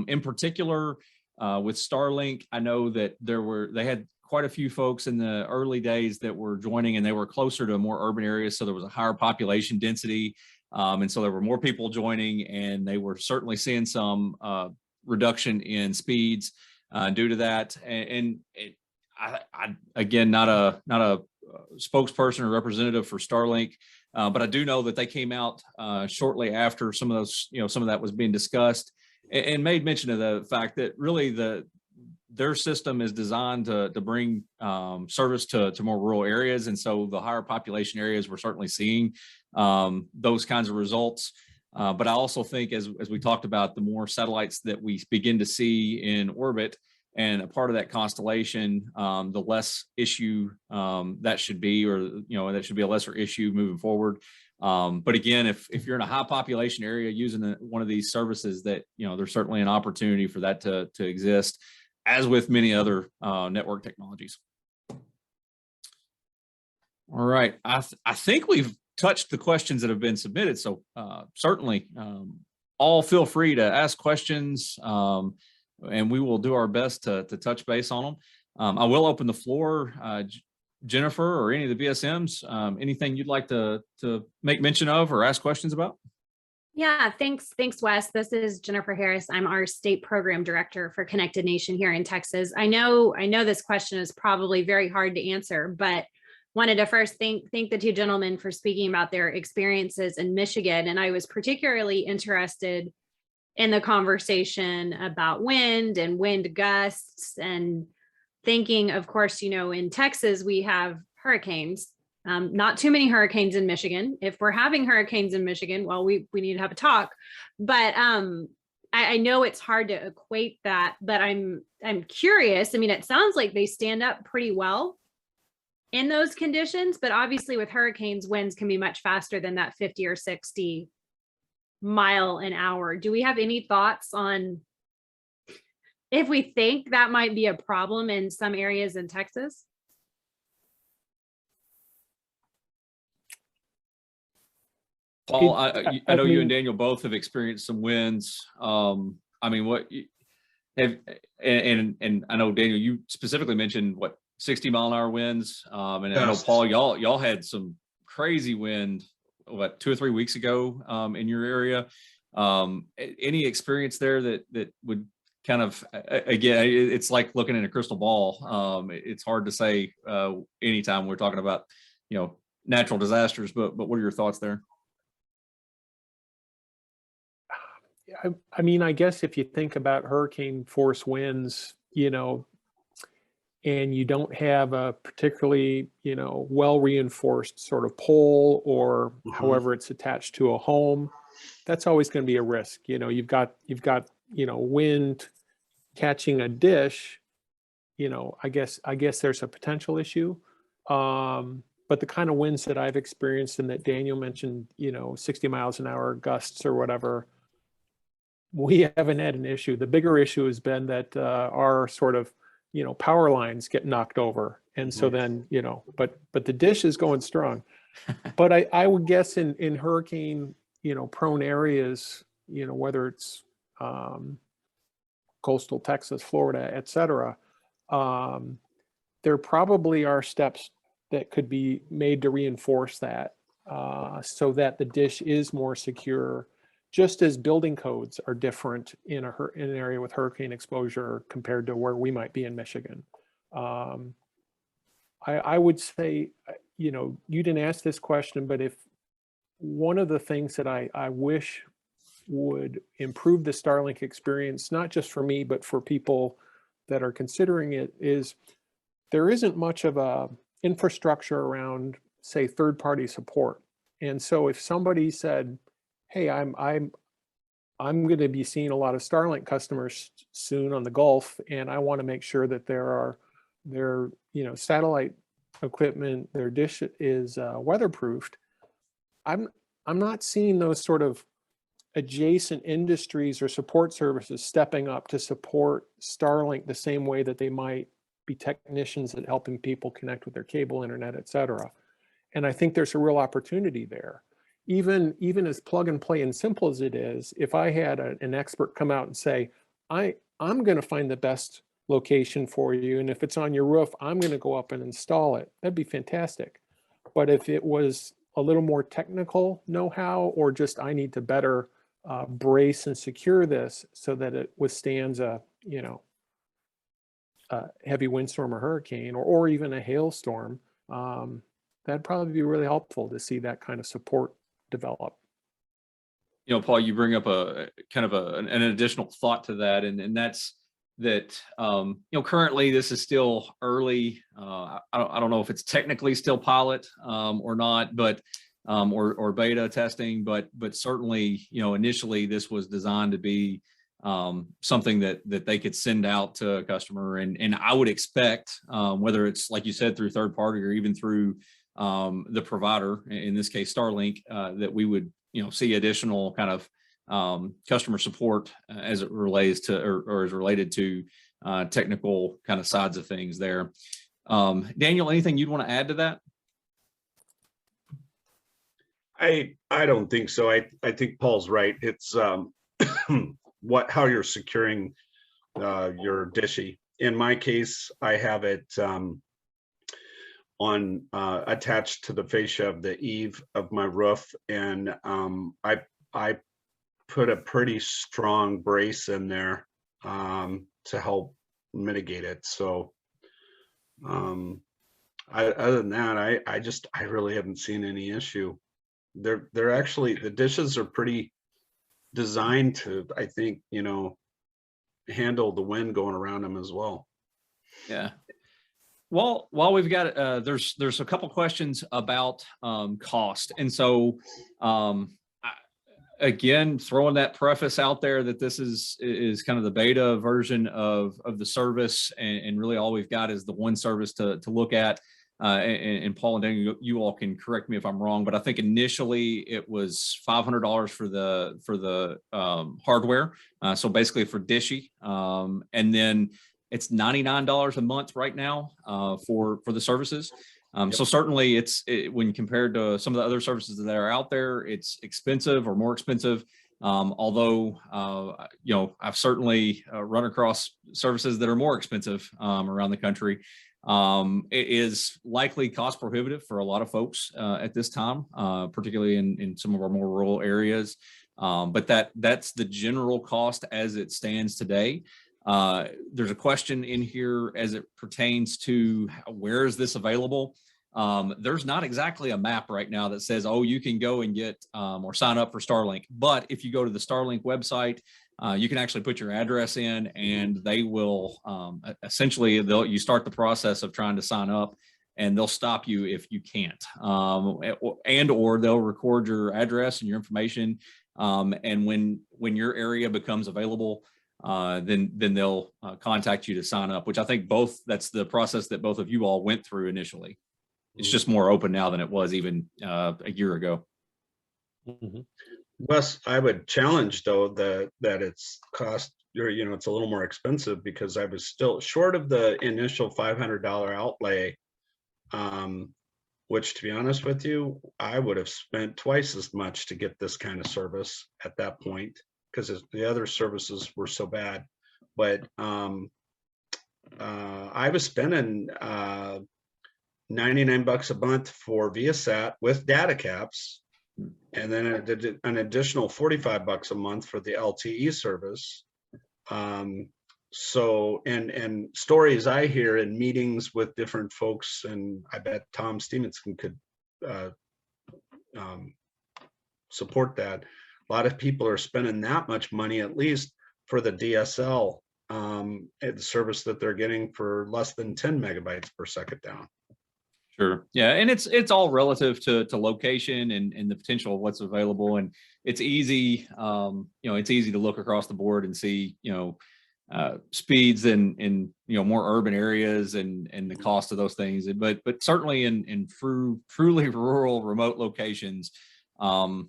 In particular, with Starlink, I know that they had quite a few folks in the early days that were joining, and they were closer to more urban areas, so there was a higher population density, and so there were more people joining, and they were certainly seeing some reduction in speeds due to that. And I again, not a spokesperson or representative for Starlink, but I do know that they came out shortly after some of that was being discussed, and made mention of the fact that really their system is designed to bring service to more rural areas. And so the higher population areas, we're certainly seeing those kinds of results. But I also think, as we talked about, the more satellites that we begin to see in orbit and a part of that constellation, the less issue that should be, or that should be a lesser issue moving forward. But again, if you're in a high population area using one of these services, that there's certainly an opportunity for that to exist, as with many other network technologies. All right, I think we've touched the questions that have been submitted, so certainly all feel free to ask questions, and we will do our best to touch base on them. I will open the floor. Jennifer or any of the BSMs, anything you'd like to make mention of or ask questions about?
Yeah, thanks, Wes. This is Jennifer Harris. I'm our state program director for Connected Nation here in Texas. I know this question is probably very hard to answer, but wanted to first thank the two gentlemen for speaking about their experiences in Michigan. And I was particularly interested in the conversation about wind and wind gusts, and thinking, of course, in Texas, we have hurricanes. Not too many hurricanes in Michigan. If we're having hurricanes in Michigan, well, we need to have a talk. But I know it's hard to equate that, but I'm curious. I mean, it sounds like they stand up pretty well in those conditions, but obviously with hurricanes, winds can be much faster than that 50 or 60 mile an hour. Do we have any thoughts on if we think that might be a problem in some areas in Texas?
Paul, I know you and Daniel both have experienced some winds I mean, what have, and I know Daniel, you specifically mentioned what 60-mile-an-hour winds, and I know
Yes.
Paul, y'all had some crazy wind, what, 2 or 3 weeks ago in your area. Any experience there that would kind of, again, it's like looking in a crystal ball. It's hard to say anytime we're talking about, natural disasters, but what are your thoughts there?
I mean, I guess if you think about hurricane force winds, and you don't have a particularly, well reinforced sort of pole, or however it's attached to a home, that's always going to be a risk. You've got wind catching a dish. I guess there's a potential issue. But the kind of winds that I've experienced and that Daniel mentioned, 60 miles an hour gusts or whatever, we haven't had an issue. The bigger issue has been that our sort of, power lines get knocked over. And so then, but the dish is going strong. But I would guess in hurricane, prone areas, whether it's coastal Texas, Florida, et cetera, there probably are steps that could be made to reinforce that so that the dish is more secure, just as building codes are different in an area with hurricane exposure compared to where we might be in Michigan. I would say, you didn't ask this question, but if one of the things that I wish would improve the Starlink experience, not just for me, but for people that are considering it, is there isn't much of a infrastructure around, say, third-party support. And so if somebody said, hey, I'm going to be seeing a lot of Starlink customers soon on the Gulf, and I want to make sure that their satellite equipment, their dish is weatherproofed. I'm not seeing those sort of adjacent industries or support services stepping up to support Starlink the same way that they might be technicians at helping people connect with their cable internet, et cetera. And I think there's a real opportunity there. Even as plug and play and simple as it is, if I had an expert come out and say, I'm going to find the best location for you, and if it's on your roof, I'm going to go up and install it, that'd be fantastic. But if it was a little more technical know-how, or just I need to better brace and secure this so that it withstands a heavy windstorm or hurricane, or even a hailstorm, that'd probably be really helpful to see that kind of support develop.
Paul, you bring up a kind of an additional thought to that, and that's that currently this is still early. I don't know if it's technically still pilot or not, but or beta testing, but certainly initially this was designed to be something that they could send out to a customer, and I would expect whether it's, like you said, through third party or even through the provider, in this case Starlink, that we would see additional kind of customer support as it relates to or is related to technical kind of sides of things there. Daniel, anything you'd want to add to that?
I don't think so. I think Paul's right. It's how you're securing your dishy. In my case, I have it on attached to the fascia of the eave of my roof, and I put a pretty strong brace in there to help mitigate it. So other than that, I really haven't seen any issue. They're actually, the dishes are pretty designed to, I think, handle the wind going around them as well.
Yeah. Well, while we've got there's a couple questions about cost, and so again, throwing that preface out there that this is kind of the beta version of the service, and really all we've got is the one service to look at. And Paul and Daniel, you all can correct me if I'm wrong, but I think initially it was $500 for the hardware, so basically for dishy, and then it's $99 a month right now for the services. So certainly when compared to some of the other services that are out there, it's expensive or more expensive. Although, I've certainly run across services that are more expensive around the country. It is likely cost prohibitive for a lot of folks at this time, particularly in some of our more rural areas. But that's the general cost as it stands today. There's a question in here as it pertains to where is this available? There's not exactly a map right now that says, oh, you can go and get or sign up for Starlink. But if you go to the Starlink website, you can actually put your address in, and they will essentially you start the process of trying to sign up, and they'll stop you if you can't, or they'll record your address and your information. And when your area becomes available, then they'll contact you to sign up, which I think that's the process that both of you all went through initially. It's just more open now than it was even a year ago.
Mhm.
Wes, I would challenge though that it's cost, or it's a little more expensive, because I was still short of the initial $500 outlay, which, to be honest with you, I would have spent twice as much to get this kind of service at that point, because the other services were so bad. But I was spending $99 a month for Viasat with data caps, and then an additional $45 a month for the LTE service. So, and stories I hear in meetings with different folks, and I bet Tom Stevenson could support that. A lot of people are spending that much money at least for the DSL the service that they're getting for less than 10 megabytes per second down.
Sure. Yeah. And it's all relative to location and the potential of what's available. And it's easy, it's easy to look across the board and see, speeds in more urban areas and the cost of those things. But certainly in truly rural, remote locations, there's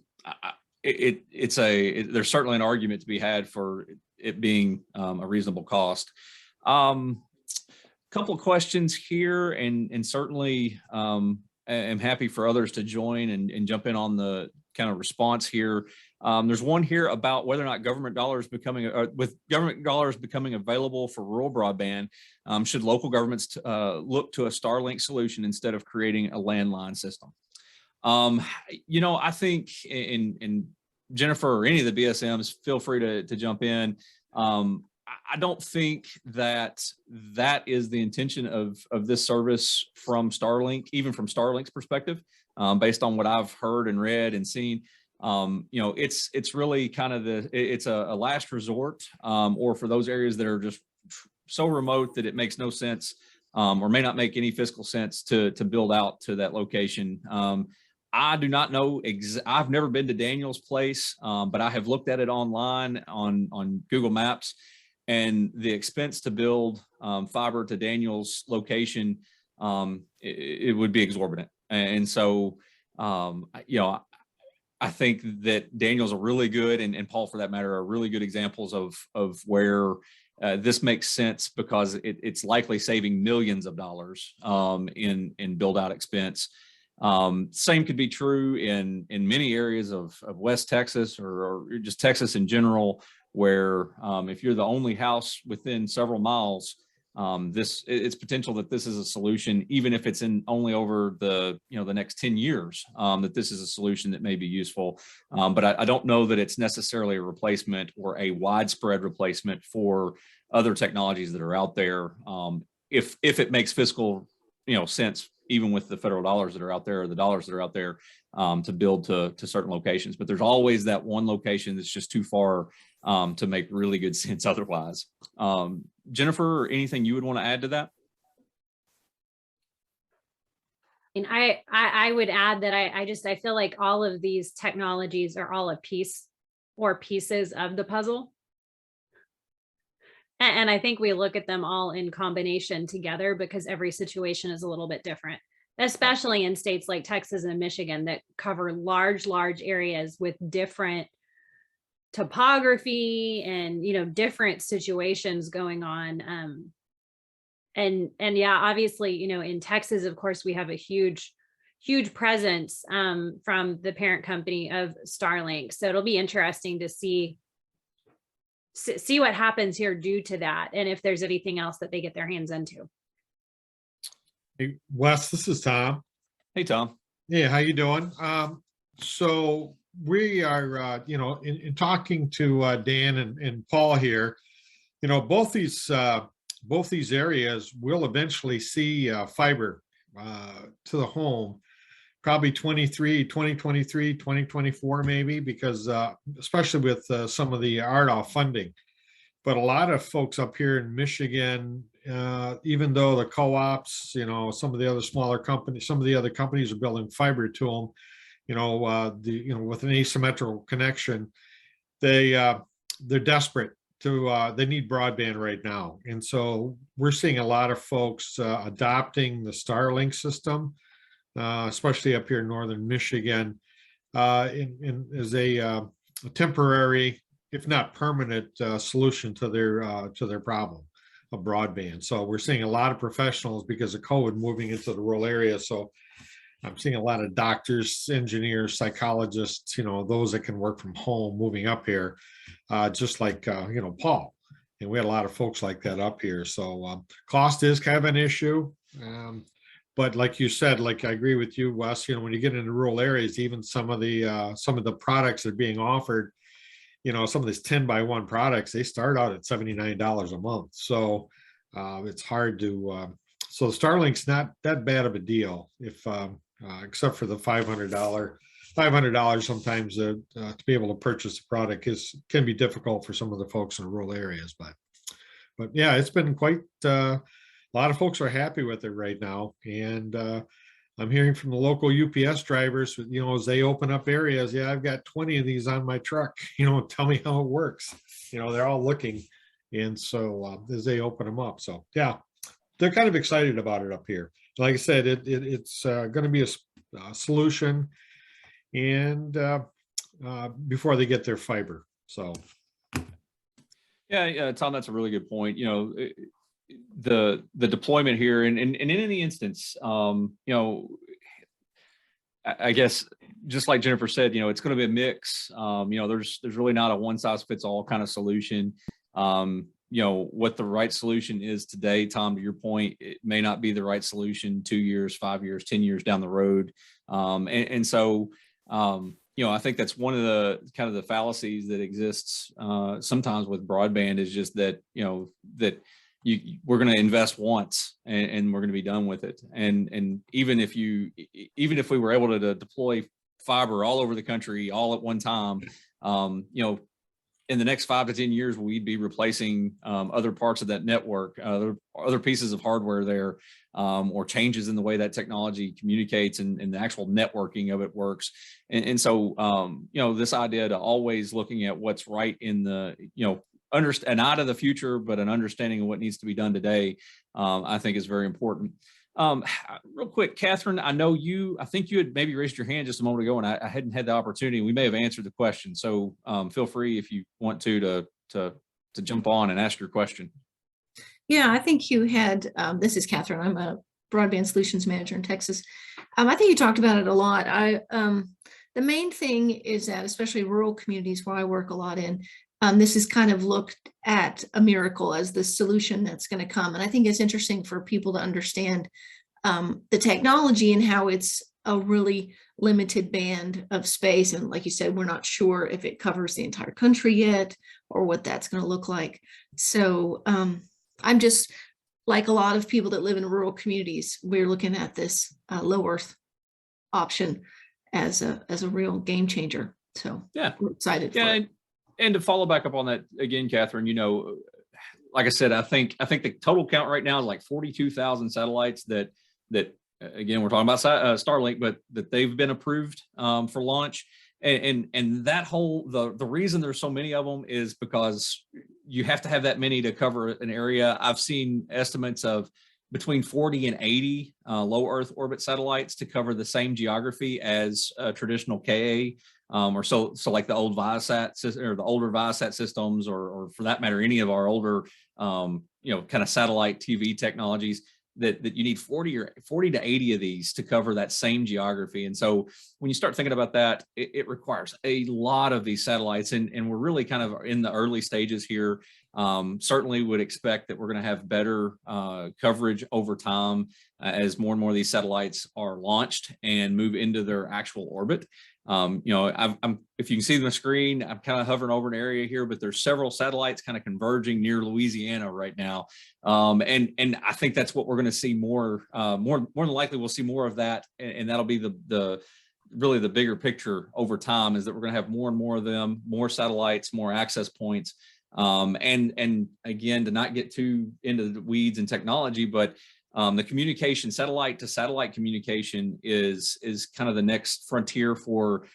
certainly an argument to be had for it being a reasonable cost. Couple of questions here, and certainly am happy for others to join and jump in on the kind of response here. There's one here about whether or not government dollars becoming available for rural broadband, should local governments look to a Starlink solution instead of creating a landline system? I think, in Jennifer or any of the BSMs, feel free to jump in. I don't think that is the intention of this service from Starlink, even from Starlink's perspective, based on what I've heard and read and seen. It's really kind of it's a last resort, or for those areas that are just so remote that it makes no sense, or may not make any fiscal sense to build out to that location. I do not know. I've never been to Daniel's place, but I have looked at it online on Google Maps. And the expense to build fiber to Daniel's location, it would be exorbitant. And so, I think that Daniel's a really good, and Paul, for that matter, are really good examples of where this makes sense, because it's likely saving millions of dollars in build out expense. Same could be true in many areas of West Texas or just Texas in general, where if you're the only house within several miles, it's potential that this is a solution, even if it's in only over the next 10 years, that this is a solution that may be useful. But I don't know that it's necessarily a replacement or a widespread replacement for other technologies that are out there. If it makes fiscal sense, even with the federal dollars that are out there, or the dollars that are out there, to build to certain locations. But there's always that one location that's just too far to make really good sense otherwise. Jennifer, anything you would want to add to that?
And I would add that I feel like all of these technologies are all a piece or pieces of the puzzle. And I think we look at them all in combination together, because every situation is a little bit different, especially in states like Texas and Michigan that cover large areas with different topography and, different situations going on. And yeah, obviously, in Texas, of course, we have a huge huge presence from the parent company of Starlink. So it'll be interesting to see what happens here due to that, and if there's anything else that they get their hands into.
Hey, Wes, this is Tom.
Hey, Tom.
Yeah, how you doing? So we are, in talking to Dan and Paul here, both these areas will eventually see fiber to the home, probably 2023, 2024 maybe, because especially with some of the RDOF funding. But a lot of folks up here in Michigan, even though the co-ops, some of the other smaller companies, some of the other companies are building fiber to them, with an asymmetrical connection, they're desperate to, they need broadband right now. And so we're seeing a lot of folks adopting the Starlink system, especially up here in northern Michigan, as a temporary, if not permanent, solution to their problem of broadband. So we're seeing a lot of professionals because of COVID moving into the rural areas. So I'm seeing a lot of doctors, engineers, psychologists, those that can work from home moving up here, just like, Paul. And we had a lot of folks like that up here. So cost is kind of an issue. But like you said, like I agree with you, Wes, when you get into rural areas, even some of the products that are being offered, some of these 10x1 products, they start out at $79 a month. So it's hard to, so Starlink's not that bad of a deal, if except for the $500 sometimes to be able to purchase the product can be difficult for some of the folks in the rural areas. But yeah, it's been quite, a lot of folks are happy with it right now. And I'm hearing from the local UPS drivers, as they open up areas, yeah, I've got 20 of these on my truck, tell me how it works. They're all looking. And so as they open them up, so yeah, they're kind of excited about it up here. Like I said, it's going to be a solution and before they get their fiber. So.
Yeah, Tom, that's a really good point. The deployment here and in any instance, I guess just like Jennifer said, it's going to be a mix. There's really not a one size fits all kind of solution. What the right solution is today, Tom, to your point, it may not be the right solution 2 years, 5 years, 10 years down the road. So I think that's one of the kind of the fallacies that exists sometimes with broadband is just that, we're going to invest once and we're going to be done with it. And even if we were able to deploy fiber all over the country all at one time, in the next 5 to 10 years, we'd be replacing other parts of that network, other pieces of hardware there, or changes in the way that technology communicates and the actual networking of it works. And so, this idea to always looking at what's right in the, an eye to the future, but an understanding of what needs to be done today, I think is very important. Real quick, Catherine, I think you had maybe raised your hand just a moment ago and I hadn't had the opportunity. We may have answered the question. So feel free if you want to jump on and ask your question.
Yeah, I think you had, this is Catherine, I'm a broadband solutions manager in Texas. I think you talked about it a lot. The main thing is that, especially rural communities where I work a lot in, this is kind of looked at a miracle as the solution that's going to come. And I think it's interesting for people to understand the technology and how it's a really limited band of space. And like you said, we're not sure if it covers the entire country yet or what that's going to look like. So I'm just like a lot of people that live in rural communities, we're looking at this low Earth option as a real game changer. So
yeah,
we're excited for it.
And to follow back up on that again, Catherine, like I said, I think the total count right now is like 42,000 satellites that again, we're talking about Starlink, but that they've been approved for launch. And that whole, the reason there's so many of them is because you have to have that many to cover an area. I've seen estimates of between 40 and 80 low Earth orbit satellites to cover the same geography as traditional KA. Or so like the old Viasat or the older Viasat systems, or for that matter, any of our older, kind of satellite TV technologies. that you need 40 to 80 of these to cover that same geography. And so when you start thinking about that, it requires a lot of these satellites, and we're really kind of in the early stages here. Certainly would expect that we're going to have better coverage over time as more and more of these satellites are launched and move into their actual orbit. You know, if you can see the screen, I'm kind of hovering over an area here, but there's several satellites kind of converging near Louisiana right now. And I think that's what we're going to see more than likely. We'll see more of that. And that'll be really the bigger picture over time, is that we're going to have more and more of them, more satellites, more access points. And again, to not get too into the weeds and technology, but the communication, satellite to satellite communication is kind of the next frontier for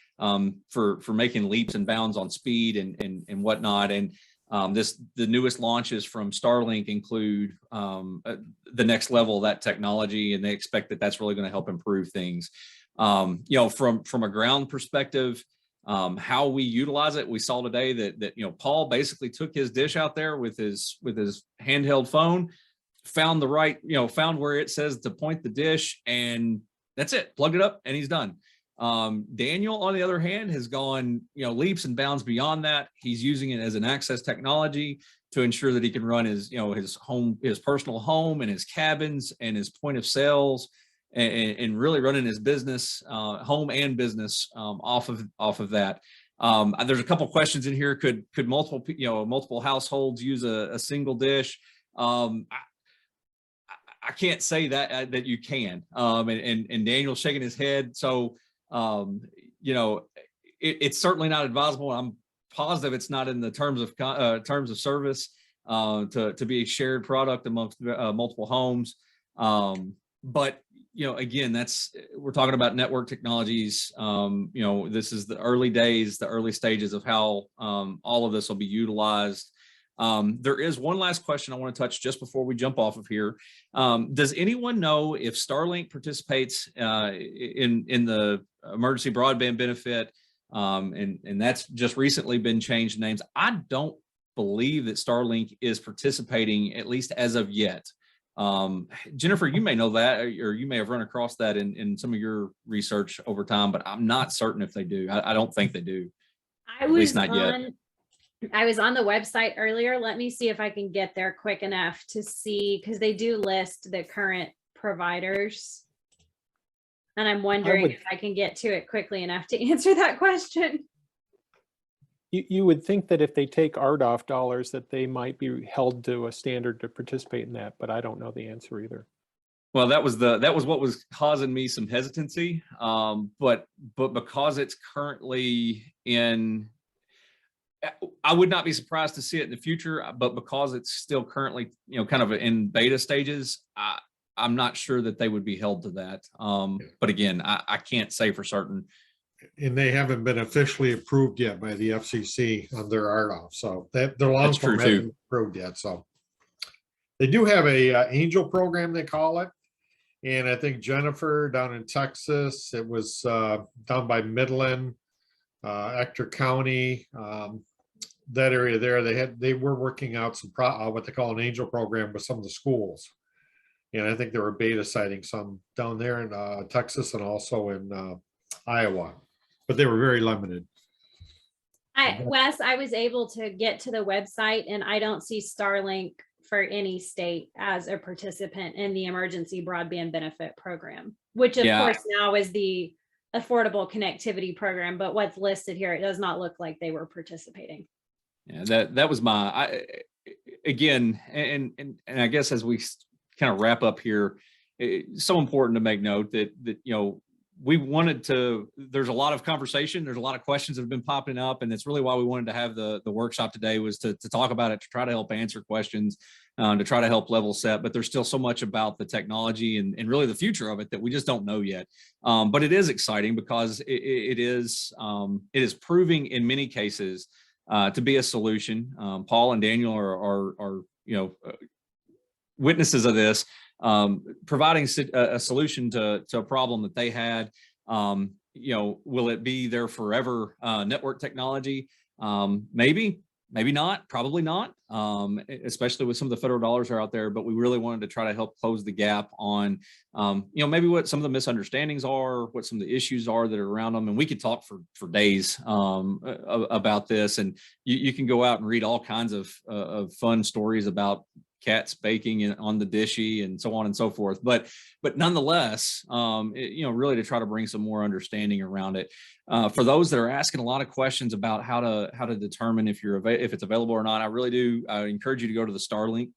making leaps and bounds on speed and whatnot. And the newest launches from Starlink include the next level of that technology, and they expect that that's really going to help improve things. You know, from a ground perspective, how we utilize it, we saw today that you know, Paul basically took his dish out there with his handheld phone, found found where it says to point the dish, and that's it, plugged it up, and he's done. Daniel, on the other hand, has gone, you know, leaps and bounds beyond that. He's using it as an access technology to ensure that he can run his, you know, his personal home and his cabins and his point of sales, and really running his business, home and business, off of that. There's a couple questions in here. Could multiple households use a single dish? I can't say that you can. And Daniel's shaking his head. So you know, it's certainly not advisable. I'm positive it's not in the terms of service to be a shared product amongst multiple homes. But you know, again, we're talking about network technologies. You know, this is the early days, the early stages of how all of this will be utilized. There is one last question I want to touch just before we jump off of here. Does anyone know if Starlink participates in the emergency broadband benefit? And that's just recently been changed names. I don't believe that Starlink is participating, at least as of yet. Jennifer, you may know that, or you may have run across that in some of your research over time, but I'm not certain if they do. I don't think they do. At least not yet.
I was on the website earlier. Let me see if I can get there quick enough to see, because they do list the current providers. And I'm wondering if I can get to it quickly enough to answer that question.
You would think that if they take RDOF dollars that they might be held to a standard to participate in that, but I don't know the answer either.
Well, that was what was causing me some hesitancy. But because it's currently in, I would not be surprised to see it in the future, but because it's still currently, you know, kind of in beta stages, I'm not sure that they would be held to that. But again, I can't say for certain.
And they haven't been officially approved yet by the FCC on their RDOF, so their long
That's
form
true,
hasn't
too.
been approved yet. So they do have a angel program, they call it, and I think Jennifer down in Texas, it was down by Midland, Ector County, that area there. They were working out some what they call an angel program with some of the schools, and I think they were beta siting some down there in Texas and also in Iowa. But they were very limited.
Wes, I was able to get to the website, and I don't see Starlink for any state as a participant in the emergency broadband benefit program, which of course now is the affordable connectivity program. But what's listed here, it does not look like they were participating.
Yeah, that was again, and I guess as we kind of wrap up here, it's so important to make note that you know, we wanted to, there's a lot of conversation, there's a lot of questions that have been popping up, and it's really why we wanted to have the workshop today, was to talk about it, to try to help answer questions, to try to help level set. But there's still so much about the technology and really the future of it that we just don't know yet. But it is exciting because it is proving in many cases to be a solution. Paul and Daniel are you know, witnesses of this. Providing a solution to a problem that they had. You know, will it be their forever network technology? Maybe Maybe not, probably not, especially with some of the federal dollars are out there, but we really wanted to try to help close the gap on, maybe what some of the misunderstandings are, what some of the issues are that are around them. And we could talk for days about this, and you can go out and read all kinds of fun stories about cats baking on the dishy and so on and so forth. But nonetheless, really to try to bring some more understanding around it. For those that are asking a lot of questions about how to determine if it's available or not, I really do encourage you to go to the Starlink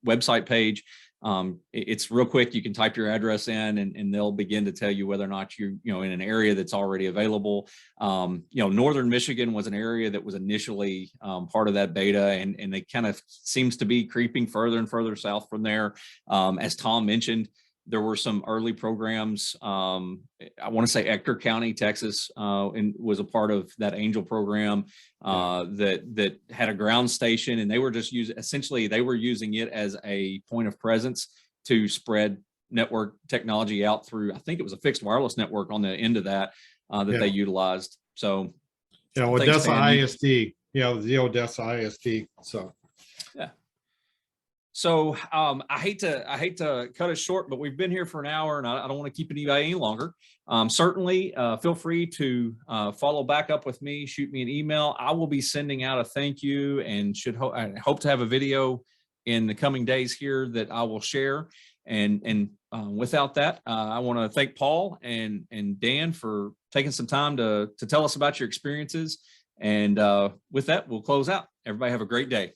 website page. It's real quick. You can type your address in and they'll begin to tell you whether or not you're in an area that's already available. Northern Michigan was an area that was initially part of that beta, and they kind of seems to be creeping further and further south from there. As Tom mentioned, there were some early programs. I want to say Ector County, Texas, and was a part of that Angel program that had a ground station, and they were just they were using it as a point of presence to spread network technology out through, I think it was a fixed wireless network on the end of that they utilized. So,
Odessa ISD, the Odessa ISD. So,
yeah. So I hate to cut it short, but we've been here for an hour, and I don't want to keep anybody any longer. Certainly, feel free to follow back up with me. Shoot me an email. I will be sending out a thank you, and I hope to have a video in the coming days here that I will share. And without that, I want to thank Paul and Dan for taking some time to tell us about your experiences. And with that, we'll close out. Everybody have a great day.